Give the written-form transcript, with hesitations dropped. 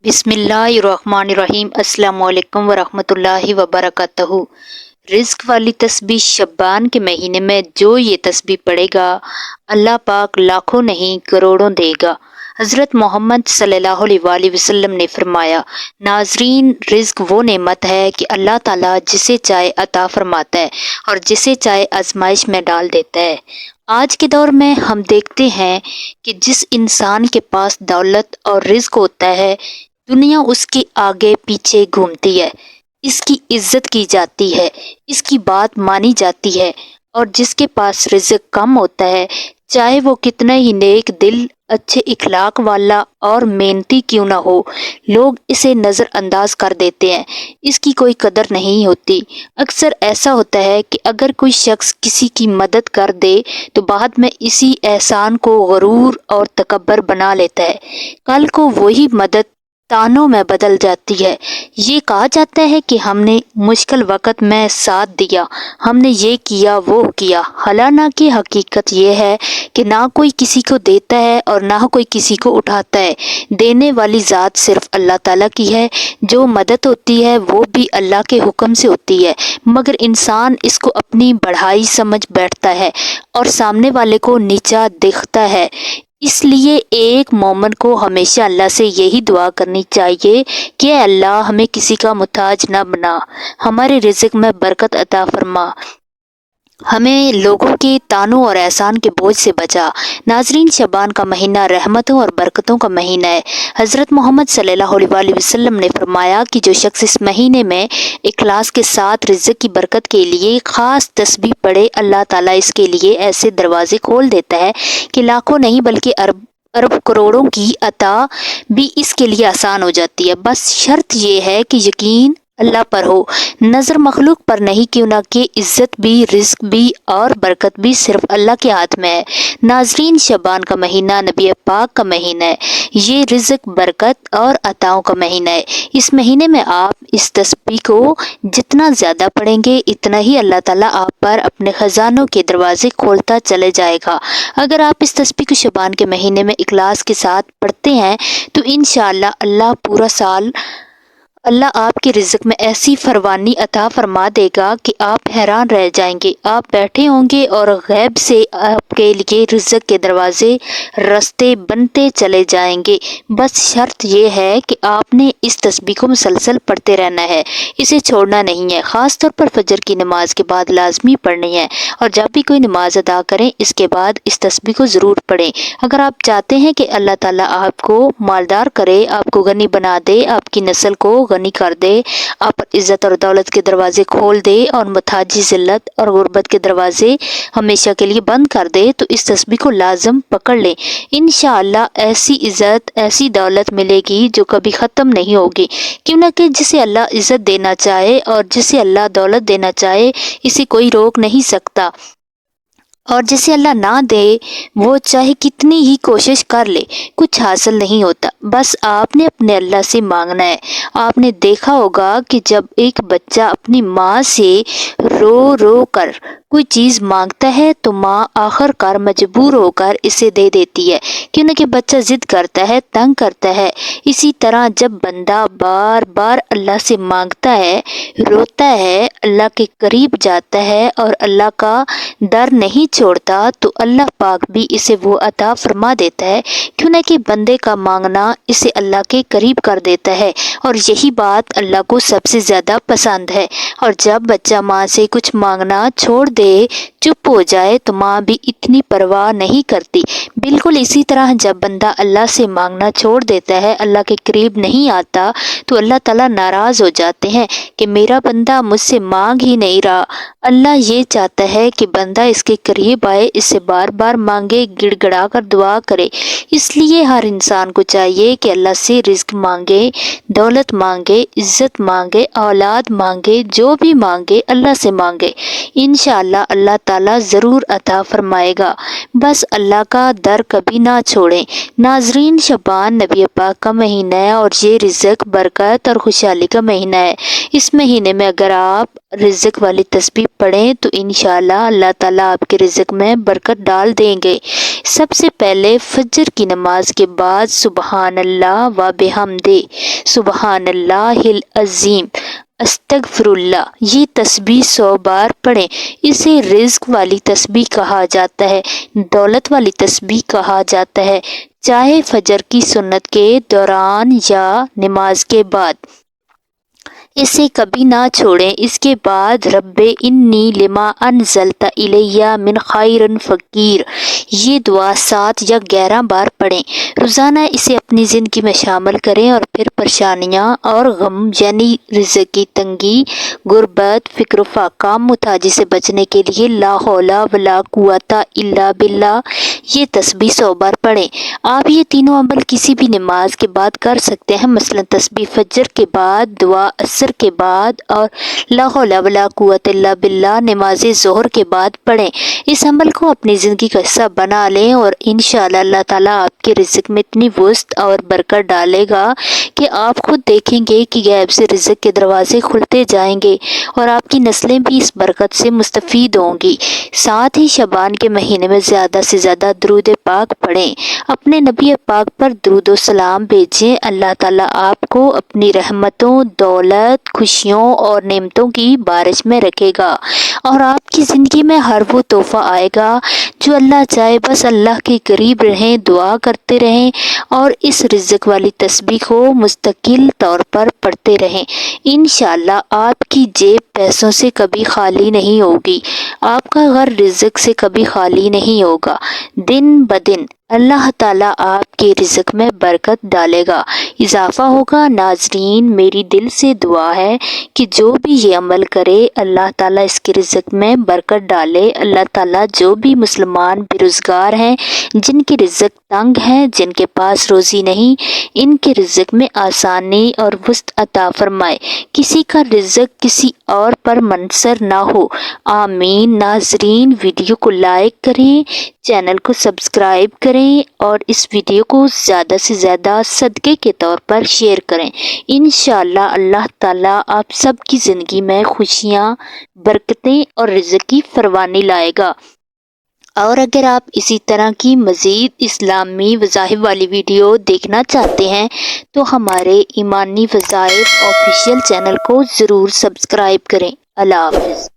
बिस्मिल्लाहिर्रहमानिर्रहीम। अस्सलाम वालेकुम वरहमतुल्लाहि वबरकातुहू। रिज्क वाली तस्बीह शब्बान के महीने में जो ये तस्बीह पढ़ेगा अल्लाह पाक लाखों नहीं करोड़ों देगा। हज़रत मोहम्मद सल्लल्लाहु अलैहि वसल्लम ने फरमाया, नाजरीन, रिज्क वो नेमत है कि अल्लाह ताला जिसे चाहे अता फरमाता है और जिसे चाहे आजमाइश में डाल देता है। आज के दौर में हम देखते हैं कि जिस इंसान के पास दौलत और रिज्क होता है, दुनिया उसके आगे पीछे घूमती है, इसकी इज्जत की जाती है, इसकी बात मानी जाती है। और जिसके पास रिज्क कम होता है, चाहे वो कितना ही नेक दिल, अच्छे इखलाक वाला और मेहनती क्यों ना हो, लोग इसे नज़रअंदाज कर देते हैं, इसकी कोई कदर नहीं होती। अक्सर ऐसा होता है कि अगर कोई शख्स किसी की मदद कर दे तो बाद में इसी एहसान को गरूर और तकब्बर बना लेता है। कल को वही मदद तानों में बदल जाती है। ये कहा जाता है कि हमने मुश्किल वक़्त में साथ दिया, हमने ये किया वो किया। हालांकि हकीकत ये है कि ना कोई किसी को देता है और ना कोई किसी को उठाता है। देने वाली ज़ात सिर्फ अल्लाह ताला की है। जो मदद होती है वो भी अल्लाह के हुक्म से होती है, मगर इंसान इसको अपनी बढ़ाई समझ बैठता है और सामने वाले को नीचा दिखता है। इसलिए एक मोमिन को हमेशा अल्लाह से यही दुआ करनी चाहिए कि अल्लाह हमें किसी का मुताज ना बना, हमारे रिज़्क में बरकत अता फरमा, हमें लोगों के तानों और एहसान के बोझ से बचा। नाजरीन, शबान का महीना रहमतों और बरकतों का महीना है। हज़रत मोहम्मद सल्लल्लाहु अलैहि वसल्लम ने फरमाया कि जो शख्स इस महीने में इखलास के साथ रिज़्क की बरकत के लिए ख़ास तस्बीह पढ़े, अल्लाह ताला इसके लिए ऐसे दरवाजे खोल देता है कि लाखों नहीं बल्कि अरब करोड़ों की अता भी इसके लिए आसान हो जाती है। बस शर्त ये है कि यकीन अल्लाह पर हो, नज़र मखलूक पर नहीं। क्यों ना कि इज्जत भी, रिज्क भी और बरकत भी सिर्फ अल्लाह के हाथ में है। नाजरीन, शबान का महीना नबी पाक का महीना है। ये रिज्क, बरकत और अताओं का महीना है। इस महीने में आप इस तस्बीह को जितना ज़्यादा पढ़ेंगे, इतना ही अल्लाह ताला आप पर अपने खजानों के दरवाजे खोलता चले जाएगा। अगर आप इस तस्बीह को शबान के महीने में इखलास के साथ पढ़ते हैं तो इंशाअल्लाह अल्लाह आपके रिज़्क में ऐसी फरवानी अता फरमा देगा कि आप हैरान रह जाएंगे। आप बैठे होंगे और गैब से आपके लिए रिज़्क के दरवाजे, रास्ते बनते चले जाएंगे। बस शर्त ये है कि आपने इस तस्बीह को मुसलसल पढ़ते रहना है, इसे छोड़ना नहीं है। ख़ास तौर पर फजर की नमाज के बाद लाजमी पढ़नी है और जब भी कोई नमाज अदा करें इसके बाद इस तस्बीह को ज़रूर पढ़ें। अगर आप चाहते हैं कि अल्लाह ताला आपको मालदार करे, आपको गनी बना दे, आपकी नस्ल को गनी कर दे, आप इज्जत और दौलत के दरवाजे खोल दे और मुताजी जिल्लत और गुर्बत के दरवाजे हमेशा के लिए बंद कर दे, तो इस तस्बीह को लाजम पकड़ लें। इंशाअल्लाह ऐसी इज्जत, ऐसी दौलत मिलेगी जो कभी ख़त्म नहीं होगी। क्यों ना कि जिसे अल्लाह इज्जत देना चाहे और जिसे अल्लाह दौलत देना चाहे, इसे कोई रोक नहीं सकता। और जिसे अल्लाह ना दे, वो चाहे कितनी ही कोशिश कर ले, कुछ हासिल नहीं होता। बस आपने अपने अल्लाह से मांगना है। आपने देखा होगा कि जब एक बच्चा अपनी माँ से रो रो कर कोई चीज़ मांगता है तो माँ आखिरकार मजबूर होकर इसे दे देती है, क्योंकि बच्चा जिद करता है, तंग करता है। इसी तरह जब बंदा बार बार अल्लाह से मांगता है, रोता है, अल्लाह के करीब जाता है और अल्लाह का डर नहीं छोड़ता, तो अल्लाह पाक भी इसे वो अता फरमा देता है। क्यों ना कि बंदे का मांगना इसे अल्लाह के करीब कर देता है और यही बात अल्लाह को सबसे ज़्यादा पसंद है। और जब बच्चा माँ से कुछ मांगना छोड़ दे, चुप हो जाए, तो माँ भी इतनी परवाह नहीं करती। बिल्कुल इसी तरह जब बंदा अल्लाह से मांगना छोड़ देता है, अल्लाह के करीब नहीं आता, तो अल्लाह ताला नाराज़ हो जाते हैं कि मेरा बंदा मुझसे मांग ही नहीं रहा। अल्लाह ये चाहता है कि बंदा इसके करीब आए, इससे बार बार मांगे, गिड़गिड़ा कर दुआ करे। इसलिए हर इंसान को चाहिए कि अल्लाह से रिज़्क मांगे, दौलत मांगे, इज्जत मांगे, औलाद मांगे, जो भी मांगे अल्लाह से मांगे। इंशाअल्लाह انشاءاللہ اللہ تعالیٰ ضرور عطا فرمائے گا۔ بس اللہ کا در کبھی نہ چھوڑیں۔ ناظرین، شعبان نبی پاک کا مہینہ ہے اور یہ رزق، برکت اور خوشحالی کا مہینہ ہے۔ اس مہینے میں اگر آپ رزق والی تسبیح پڑھیں تو انشاءاللہ اللہ تعالیٰ آپ کے رزق میں برکت ڈال دیں گے۔ سب سے پہلے فجر کی نماز کے بعد سبحان اللہ و بحمدہ، سبحان اللہ العظیم، استغفر اللہ، یہ تسبیح 100 بار پڑھیں۔ اسے رزق والی تسبیح کہا جاتا ہے، دولت والی تسبیح کہا جاتا ہے، چاہے فجر کی سنت کے دوران یا نماز کے بعد۔ اسے کبھی نہ چھوڑیں۔ اس کے بعد رب انی لما انزلت الی من خیر فقیر، یہ دعا 7 یا 11 بار پڑھیں۔ روزانہ اسے اپنی زندگی میں شامل کریں اور پھر پریشانیاں اور غم یعنی رزق کی تنگی، غربت، فقر و فاقہ، محتاجی سے بچنے کے لیے لا حول ولا قوت الا باللہ، یہ تسبیح 100 بار پڑھیں۔ آپ یہ تینوں عمل کسی بھی نماز کے بعد کر سکتے ہیں، مثلا تسبیح فجر کے بعد، دعا عصر کے بعد اور لا حول ولا قوت الا باللہ نماز ظہر کے بعد پڑھیں۔ اس عمل کو اپنی زندگی کا حصہ بنا لیں اور انشاءاللہ اللہ تعالیٰ آپ کے رزق میں اتنی وسعت اور برکت ڈالے گا کہ آپ خود دیکھیں گے کہ غیب سے رزق کے دروازے کھلتے جائیں گے اور آپ کی نسلیں بھی اس برکت سے مستفید ہوں گی۔ ساتھ ہی شعبان کے مہینے میں زیادہ سے زیادہ درود پاک پڑھیں، اپنے نبی پاک پر درود و سلام بھیجیں۔ اللہ تعالیٰ آپ کو اپنی رحمتوں، دولت، خوشیوں اور نعمتوں کی بارش میں رکھے گا اور آپ کی زندگی میں ہر وہ تحفہ آئے گا جو اللہ چاہے۔ بس اللہ کے قریب رہیں، دعا کرتے رہیں اور اس رزق والی تسبیح کو مستقل طور پر پڑھتے رہیں۔ انشاءاللہ آپ کی جیب پیسوں سے کبھی خالی نہیں ہوگی، آپ کا گھر رزق سے کبھی خالی نہیں ہوگا۔ دن بدن اللہ تعالیٰ آپ کے رزق میں برکت ڈالے گا، اضافہ ہوگا۔ ناظرین، میری دل سے دعا ہے کہ جو بھی یہ عمل کرے اللہ تعالیٰ اس کے رزق میں برکت ڈالے۔ اللہ تعالیٰ جو بھی مسلمان بے روزگار ہیں، جن کے رزق تنگ ہیں، جن کے پاس روزی نہیں، ان کے رزق میں آسانی اور وسعت عطا فرمائے، کسی کا رزق کسی اور پر منحصر نہ ہو، آمین۔ ناظرین، ویڈیو کو لائک کریں، چینل کو سبسکرائب کریں اور اس ویڈیو کو زیادہ سے زیادہ صدقے کے طور پر شیئر کریں۔ انشاءاللہ اللہ تعالیٰ آپ سب کی زندگی میں خوشیاں، برکتیں اور رزق کی فراوانی لائے گا۔ اور اگر آپ اسی طرح کی مزید اسلامی وظائف والی ویڈیو دیکھنا چاہتے ہیں تو ہمارے ایمانی وظائف آفیشیل چینل کو ضرور سبسکرائب کریں۔ اللہ حافظ۔